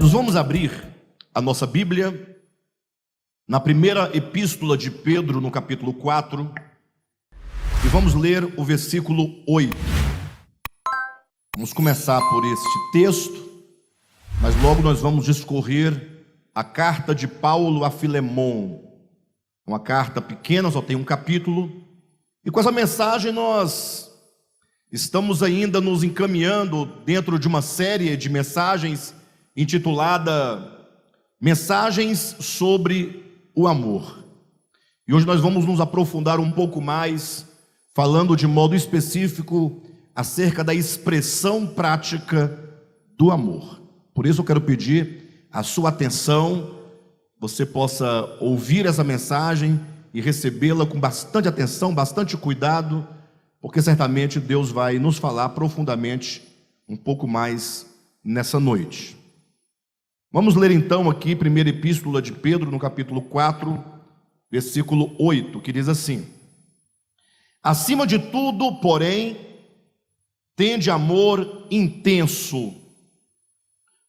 Amados, vamos abrir a nossa Bíblia na primeira epístola de Pedro, no capítulo 4, e vamos ler o versículo 8. Vamos começar por este texto, mas logo nós vamos discorrer a carta de Paulo a Filemon, uma carta pequena, só tem um capítulo, e com essa mensagem nós estamos ainda nos encaminhando dentro de uma série de mensagens intitulada Mensagens sobre o Amor. E hoje nós vamos nos aprofundar um pouco mais, falando de modo específico acerca da expressão prática do amor. Por isso eu quero pedir a sua atenção, você possa ouvir essa mensagem e recebê-la com bastante atenção, bastante cuidado, porque certamente Deus vai nos falar profundamente um pouco mais nessa noite. Vamos ler então aqui, primeira epístola de Pedro, no capítulo 4, versículo 8, que diz assim: acima de tudo, porém, tende amor intenso,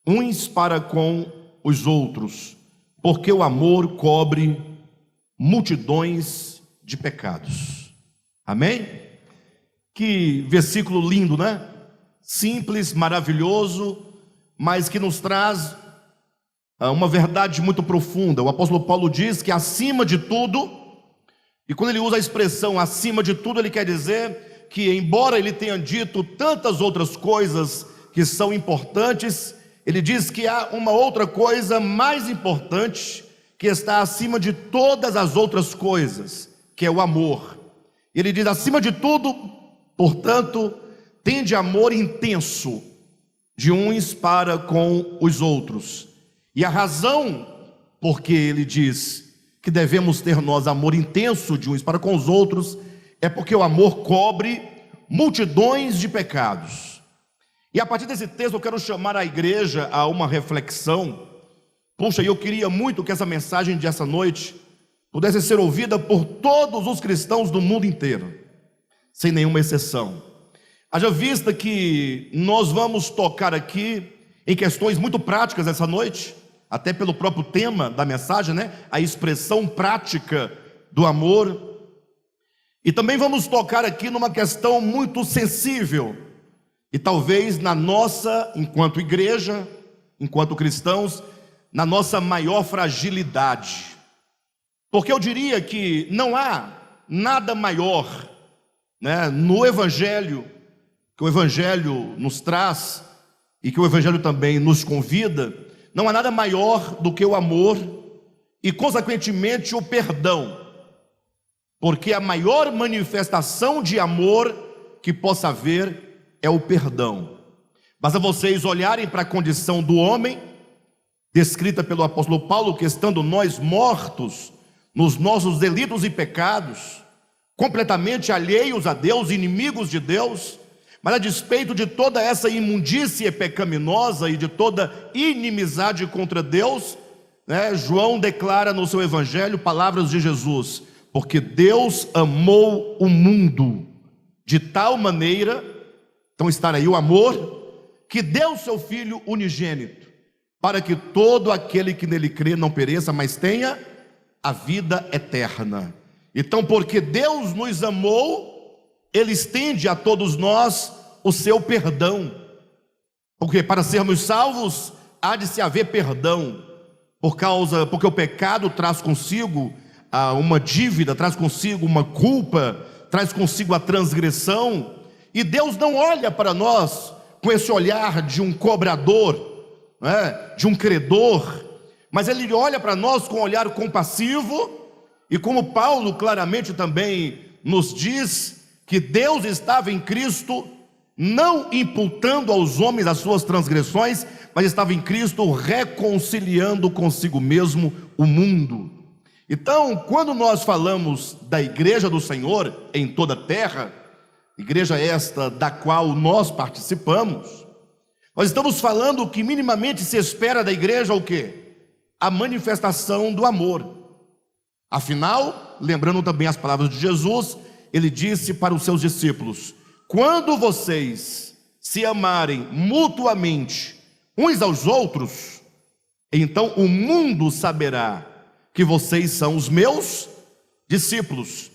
uns para com os outros, porque o amor cobre multidões de pecados. Amém? Que versículo lindo, né? Simples, maravilhoso, mas que nos traz uma verdade muito profunda. O apóstolo Paulo diz que acima de tudo, e quando ele usa a expressão acima de tudo, ele quer dizer que, embora ele tenha dito tantas outras coisas que são importantes, ele diz que há uma outra coisa mais importante que está acima de todas as outras coisas, que é o amor. Ele diz: acima de tudo, portanto, tende amor intenso de uns para com os outros. E a razão porque ele diz que devemos ter nós amor intenso de uns para com os outros é porque o amor cobre multidões de pecados. E a partir desse texto eu quero chamar a igreja a uma reflexão. Puxa, eu queria muito que essa mensagem de essa noite pudesse ser ouvida por todos os cristãos do mundo inteiro, sem nenhuma exceção. Haja vista que nós vamos tocar aqui em questões muito práticas essa noite, até pelo próprio tema da mensagem, né? A expressão prática do amor. E também vamos tocar aqui numa questão muito sensível, e talvez na nossa, enquanto igreja, enquanto cristãos, na nossa maior fragilidade. Porque eu diria que não há nada maior, né, no Evangelho, que o Evangelho nos traz, e que o Evangelho também nos convida, não há nada maior do que o amor e, consequentemente, o perdão. Porque a maior manifestação de amor que possa haver é o perdão. Basta vocês olharem para a condição do homem, descrita pelo apóstolo Paulo, que estando nós mortos nos nossos delitos e pecados, completamente alheios a Deus, inimigos de Deus, mas a despeito de toda essa imundície pecaminosa e de toda inimizade contra Deus, né, João declara no seu evangelho palavras de Jesus: porque Deus amou o mundo de tal maneira, então está aí o amor, que deu seu Filho unigênito, para que todo aquele que nele crê não pereça, mas tenha a vida eterna. Então, porque Deus nos amou, Ele estende a todos nós o seu perdão. Porque para sermos salvos há de se haver perdão, porque o pecado traz consigo uma dívida, traz consigo uma culpa, traz consigo a transgressão. E Deus não olha para nós com esse olhar de um cobrador, né, de um credor, mas Ele olha para nós com um olhar compassivo. E como Paulo claramente também nos diz, que Deus estava em Cristo, não imputando aos homens as suas transgressões, mas estava em Cristo reconciliando consigo mesmo o mundo. Então, quando nós falamos da igreja do Senhor em toda a terra, igreja esta da qual nós participamos, nós estamos falando que minimamente se espera da igreja o quê? A manifestação do amor. Afinal, lembrando também as palavras de Jesus, Ele disse para os seus discípulos: quando vocês se amarem mutuamente uns aos outros, Então o mundo saberá que vocês são os meus discípulos,